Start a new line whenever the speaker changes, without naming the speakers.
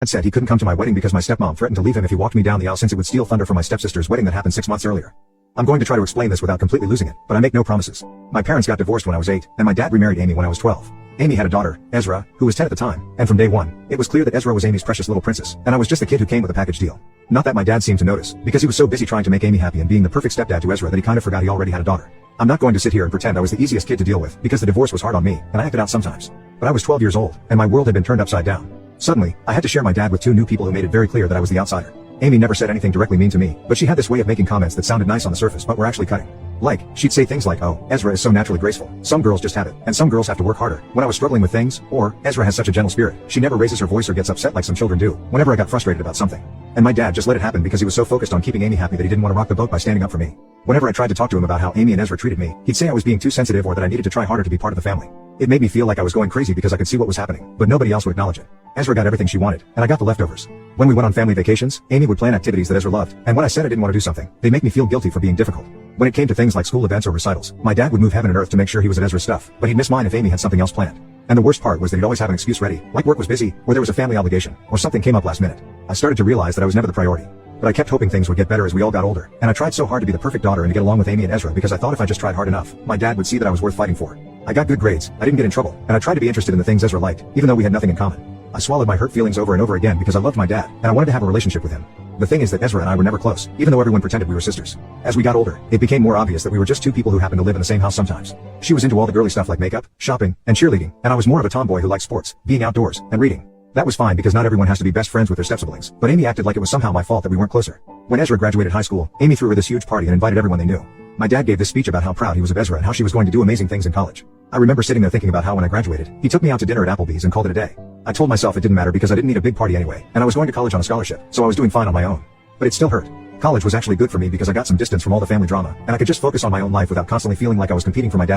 Dad said he couldn't come to my wedding because my stepmom threatened to leave him if he walked me down the aisle since it would steal thunder from my stepsister's wedding that happened 6 months earlier. I'm going to try to explain this without completely losing it, but I make no promises. My parents got divorced when I was 8, and my dad remarried Amy when I was 12. Amy had a daughter, Ezra, who was 10 at the time, and from day one, it was clear that Ezra was Amy's precious little princess, and I was just the kid who came with a package deal. Not that my dad seemed to notice, because he was so busy trying to make Amy happy and being the perfect stepdad to Ezra that he kind of forgot he already had a daughter. I'm not going to sit here and pretend I was the easiest kid to deal with, because the divorce was hard on me, and I acted out sometimes. But I was 12 years old, and my world had been turned upside down. Suddenly, I had to share my dad with 2 new people who made it very clear that I was the outsider. Amy never said anything directly mean to me, but she had this way of making comments that sounded nice on the surface but were actually cutting. Like, she'd say things like, "Oh, Ezra is so naturally graceful. Some girls just have it, and some girls have to work harder," when I was struggling with things, or, "Ezra has such a gentle spirit. She never raises her voice or gets upset like some children do," whenever I got frustrated about something. And my dad just let it happen because he was so focused on keeping Amy happy that he didn't want to rock the boat by standing up for me. Whenever I tried to talk to him about how Amy and Ezra treated me, he'd say I was being too sensitive or that I needed to try harder to be part of the family. It made me feel like I was going crazy because I could see what was happening, but nobody else would acknowledge it. Ezra got everything she wanted, and I got the leftovers. When we went on family vacations, Amy would plan activities that Ezra loved, and when I said I didn't want to do something, they'd make me feel guilty for being difficult. When it came to things like school events or recitals, my dad would move heaven and earth to make sure he was at Ezra's stuff, but he'd miss mine if Amy had something else planned. And the worst part was that he'd always have an excuse ready, like work was busy, or there was a family obligation, or something came up last minute. I started to realize that I was never the priority. But I kept hoping things would get better as we all got older, and I tried so hard to be the perfect daughter and to get along with Amy and Ezra because I thought if I just tried hard enough, my dad would see that I was worth fighting for. I got good grades, I didn't get in trouble, and I tried to be interested in the things Ezra liked, even though we had nothing in common. I swallowed my hurt feelings over and over again because I loved my dad, and I wanted to have a relationship with him. The thing is that Ezra and I were never close, even though everyone pretended we were sisters. As we got older, it became more obvious that we were just 2 people who happened to live in the same house sometimes. She was into all the girly stuff like makeup, shopping, and cheerleading, and I was more of a tomboy who liked sports, being outdoors, and reading. That was fine because not everyone has to be best friends with their step-siblings, but Amy acted like it was somehow my fault that we weren't closer. When Ezra graduated high school, Amy threw her this huge party and invited everyone they knew. My dad gave this speech about how proud he was of Ezra and how she was going to do amazing things in college. I remember sitting there thinking about how when I graduated, he took me out to dinner at Applebee's and called it a day. I told myself it didn't matter because I didn't need a big party anyway, and I was going to college on a scholarship, so I was doing fine on my own. But it still hurt. College was actually good for me because I got some distance from all the family drama, and I could just focus on my own life without constantly feeling like I was competing for my dad's